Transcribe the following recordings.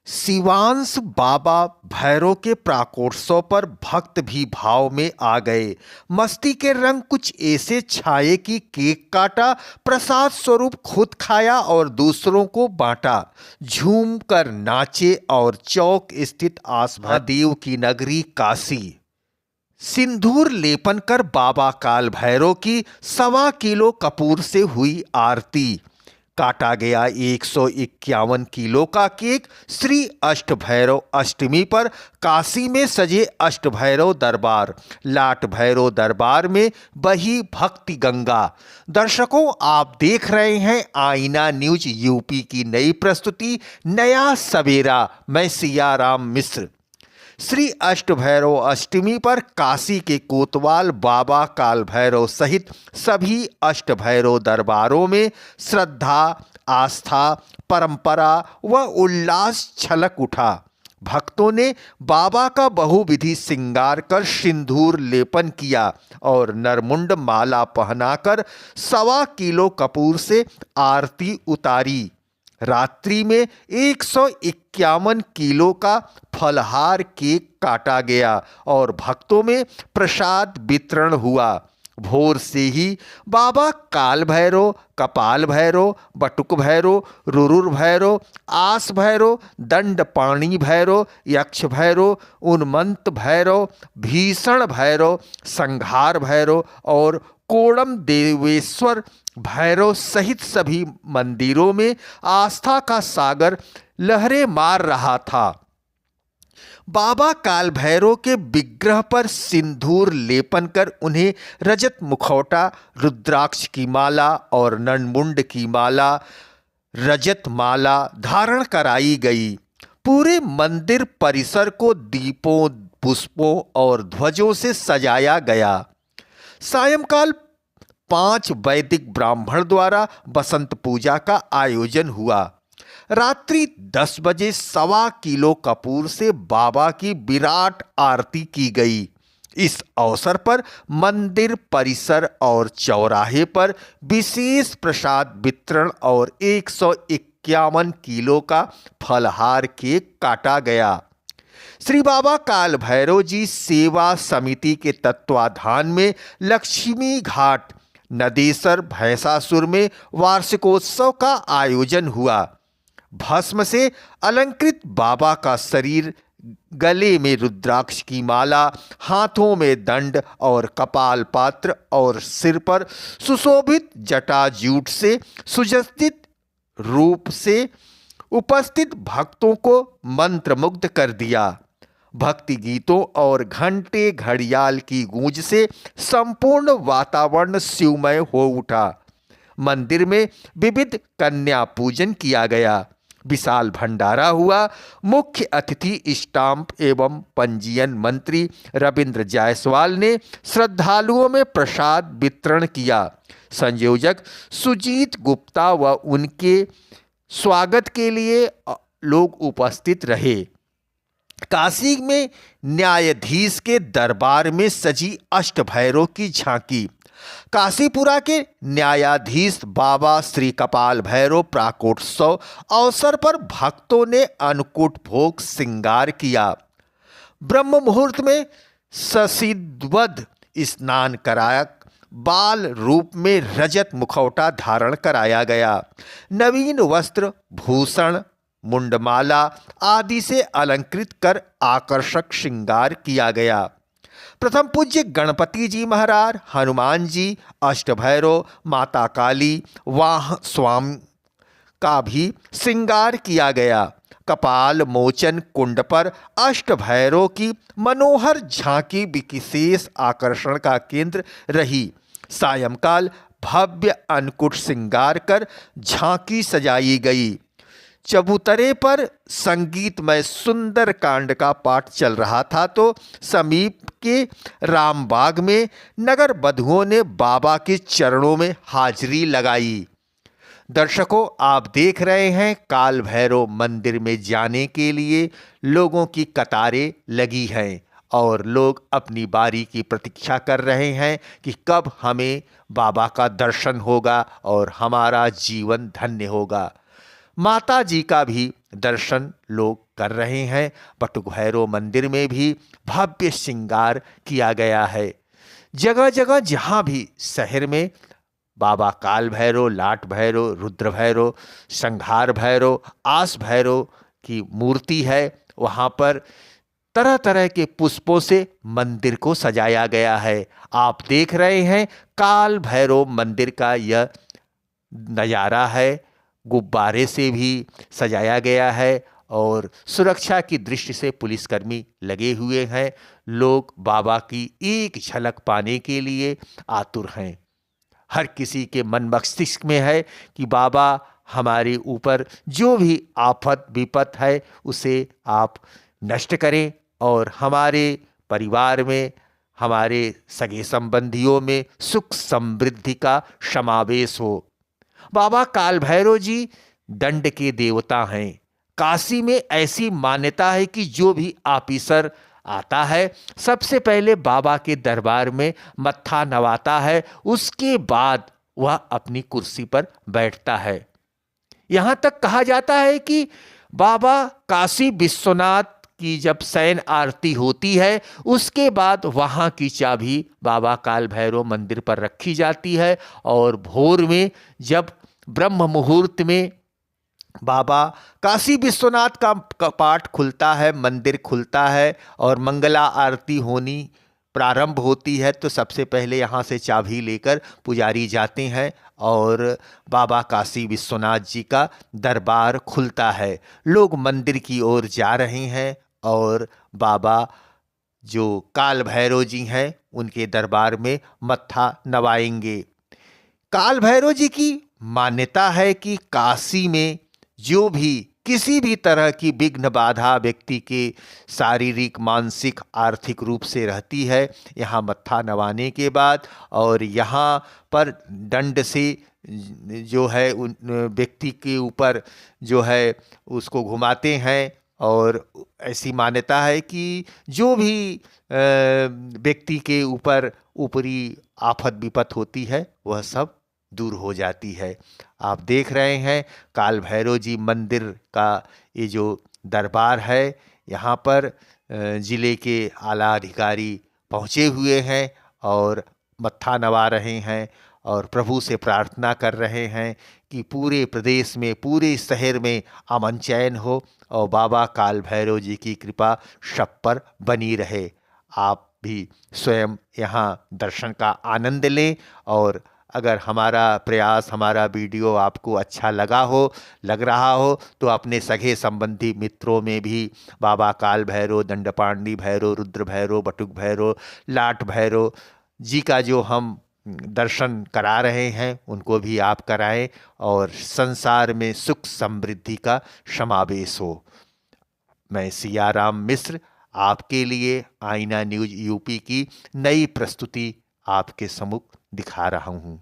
शिवांश बाबा भैरव के प्राकोत्सव पर भक्त भी भाव में आ गए। मस्ती के रंग कुछ ऐसे छाए कि केक काटा, प्रसाद स्वरूप खुद खाया और दूसरों को बांटा। झूम कर नाचे और चौक स्थित महादेव की नगरी काशी सिंदूर लेपन कर बाबा काल भैरव की 1.25 किलो कपूर से हुई आरती। काटा गया 151 किलो का केक। श्री अष्टभैरव अष्टमी पर काशी में सजे अष्टभैरव दरबार, लाट भैरव दरबार में बही भक्ति गंगा। दर्शकों, आप देख रहे हैं आईना न्यूज यूपी की नई प्रस्तुति नया सवेरा। मैं सियाराम मिश्र। श्री अष्टभैरव अष्टमी पर काशी के कोतवाल बाबा काल भैरव सहित सभी अष्टभैरव दरबारों में श्रद्धा, आस्था, परंपरा व उल्लास छलक उठा। भक्तों ने बाबा का बहुविधि श्रृंगार कर सिंदूर लेपन किया और नरमुंड माला पहनाकर 1.25 किलो कपूर से आरती उतारी। रात्रि में 151 किलो का फलहार केक काटा गया और भक्तों में प्रसाद वितरण हुआ। भोर से ही बाबा काल भैरव, कपाल भैरव, बटुक भैरव, रुरुर भैरव, आस भैरव, दंडपाणी भैरव, यक्ष भैरव, उन्मत्त भैरव, भीषण भैरव, संहार भैरव और कोड़म देवेश्वर भैरव सहित सभी मंदिरों में आस्था का सागर लहरें मार रहा था। बाबा काल भैरव के विग्रह पर सिंदूर लेपन कर उन्हें रजत मुखौटा, रुद्राक्ष की माला और नरमुंड की माला, रजत माला धारण कराई गई। पूरे मंदिर परिसर को दीपों, पुष्पों और ध्वजों से सजाया गया। सायंकाल 5 वैदिक ब्राह्मण द्वारा बसंत पूजा का आयोजन हुआ। रात्रि 10 बजे 1.25 किलो कपूर से बाबा की विराट आरती की गई। इस अवसर पर मंदिर परिसर और चौराहे पर विशेष प्रसाद वितरण और 151 किलो का फलहार केक काटा गया। श्री बाबा काल भैरव जी सेवा समिति के तत्वाधान में लक्ष्मी घाट नदेसर भैंसासुर में वार्षिकोत्सव का आयोजन हुआ। भस्म से अलंकृत बाबा का शरीर, गले में रुद्राक्ष की माला, हाथों में दंड और कपाल पात्र और सिर पर सुशोभित जटाजूट से सुसज्जित रूप से उपस्थित भक्तों को मंत्रमुग्ध कर दिया। भक्ति गीतों और घंटे घड़ियाल की गूंज से संपूर्ण वातावरण शिवमय हो उठा। मंदिर में विविध कन्या पूजन किया गया। विशाल भंडारा हुआ। मुख्य अतिथि स्टाम्प एवं पंजीयन मंत्री रविंद्र जायसवाल ने श्रद्धालुओं में प्रसाद वितरण किया। संयोजक सुजीत गुप्ता व उनके स्वागत के लिए लोग उपस्थित रहे। काशी में न्यायाधीश के दरबार में सजी अष्टभैरव की झांकी। काशीपुरा के न्यायाधीश बाबा श्री कपाल भैरव प्राकोत्सव अवसर पर भक्तों ने अन्नकूट भोग श्रृंगार किया। ब्रह्म मुहूर्त में ससिद्वद स्नान कराया। बाल रूप में रजत मुखौटा धारण कराया गया। नवीन वस्त्र, भूषण, मुंडमाला आदि से अलंकृत कर आकर्षक श्रृंगार किया गया। प्रथम पूज्य गणपति जी महाराज, हनुमान जी, अष्टभैरव, माता काली, वाह स्वामी का भी श्रृंगार किया गया। कपाल मोचन कुंड पर अष्टभैरव की मनोहर झांकी विशेष आकर्षण का केंद्र रही। सायंकाल भव्य अन्नकूट श्रृंगार कर झांकी सजाई गई। चबूतरे पर संगीतमय सुंदर कांड का पाठ चल रहा था तो समीप के रामबाग में नगर बधुओं ने बाबा के चरणों में हाजिरी लगाई। दर्शकों, आप देख रहे हैं काल भैरव मंदिर में जाने के लिए लोगों की कतारें लगी हैं और लोग अपनी बारी की प्रतीक्षा कर रहे हैं कि कब हमें बाबा का दर्शन होगा और हमारा जीवन धन्य होगा। माता जी का भी दर्शन लोग कर रहे हैं। बटुक भैरव मंदिर में भी भव्य श्रृंगार किया गया है। जगह जगह जहाँ भी शहर में बाबा काल भैरव, लाट भैरव, रुद्र भैरव, संहार भैरव, आस भैरव की मूर्ति है, वहाँ पर तरह तरह के पुष्पों से मंदिर को सजाया गया है। आप देख रहे हैं काल भैरव मंदिर का यह नज़ारा है। गुब्बारे से भी सजाया गया है और सुरक्षा की दृष्टि से पुलिसकर्मी लगे हुए हैं। लोग बाबा की एक झलक पाने के लिए आतुर हैं। हर किसी के मन मस्तिष्क में है कि बाबा हमारे ऊपर जो भी आफत विपत है उसे आप नष्ट करें और हमारे परिवार में, हमारे सगे संबंधियों में सुख समृद्धि का समावेश हो। बाबा काल भैरव जी दंड के देवता हैं। काशी में ऐसी मान्यता है कि जो भी ऑफिसर आता है सबसे पहले बाबा के दरबार में मत्था नवाता है, उसके बाद वह अपनी कुर्सी पर बैठता है। यहाँ तक कहा जाता है कि बाबा काशी विश्वनाथ की जब शयन आरती होती है उसके बाद वहाँ की चाबी बाबा काल भैरव मंदिर पर रखी जाती है और भोर में जब ब्रह्म मुहूर्त में बाबा काशी विश्वनाथ का कपाट खुलता है, मंदिर खुलता है और मंगला आरती होनी प्रारंभ होती है, तो सबसे पहले यहाँ से चाबी लेकर पुजारी जाते हैं और बाबा काशी विश्वनाथ जी का दरबार खुलता है। लोग मंदिर की ओर जा रहे हैं और बाबा जो काल भैरव जी हैं उनके दरबार में मत्था नवाएंगे। काल भैरव जी की मान्यता है कि काशी में जो भी किसी भी तरह की विघ्न बाधा व्यक्ति के शारीरिक, मानसिक, आर्थिक रूप से रहती है, यहाँ मत्था नवाने के बाद और यहाँ पर दंड से जो है उन व्यक्ति के ऊपर जो है उसको घुमाते हैं और ऐसी मान्यता है कि जो भी व्यक्ति के ऊपर ऊपरी आफत विपत होती है वह सब दूर हो जाती है। आप देख रहे हैं काल भैरव जी मंदिर का ये जो दरबार है, यहाँ पर ज़िले के आला अधिकारी पहुँचे हुए हैं और मत्था नवा रहे हैं और प्रभु से प्रार्थना कर रहे हैं कि पूरे प्रदेश में, पूरे शहर में अमन चैन हो और बाबा काल भैरव जी की कृपा सब पर बनी रहे। आप भी स्वयं यहाँ दर्शन का आनंद लें और अगर हमारा प्रयास, हमारा वीडियो आपको अच्छा लग रहा हो तो अपने सगे संबंधी मित्रों में भी बाबा काल भैरव, दंडपाणि भैरव, रुद्र भैरव, बटुक भैरव, लाट भैरव जी का जो हम दर्शन करा रहे हैं उनको भी आप कराएं और संसार में सुख समृद्धि का समावेश हो। मैं सियाराम मिश्र आपके लिए आईना न्यूज़ यूपी की नई प्रस्तुति आपके सम्मुख दिखा रहा हूँ।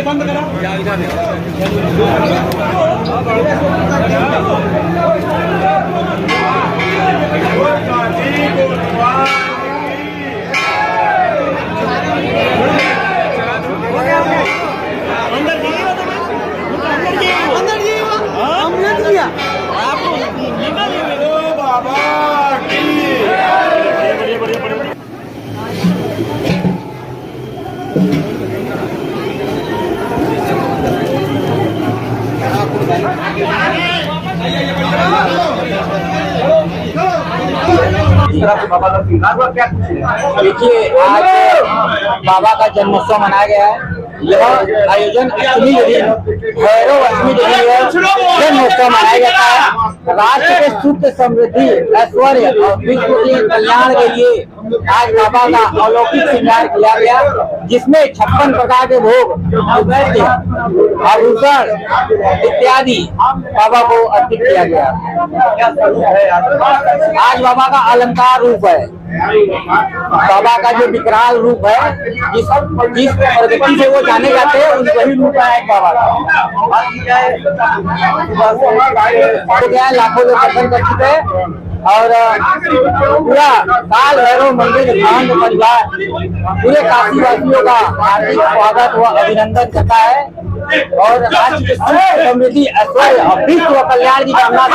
बंद करा। देखिए, आज बाबा का जन्मोत्सव मनाया गया है। यह आयोजन अष्टमी के दिन, भैरव अष्टमी के दिन जन्मोत्सव मनाया जाता है। राष्ट्र के सुख समृद्धि, ऐश्वर्य और विश्व के कल्याण के लिए आज बाबा का अलौकिक श्रृंगार किया गया, जिसमें 56 प्रकार के भोग, नैवेद्य, आभूषण इत्यादि बाबा को अर्पित किया गया। आज बाबा का अलंकार रूप है। बाबा का जो विकराल रूप है, जिस प्रगति से वो जाने जाते हैं, वही रूप है बाबा का। लाखों लोग दर्शन कर चुके हैं और पूरा काल भैरव मंदिर भांग परिवार पूरे काशी वासियों का हार्दिक स्वागत व अभिनंदन करता है और राज्य की समृद्धि, ऐश्वर्य और विश्व कल्याण की कामना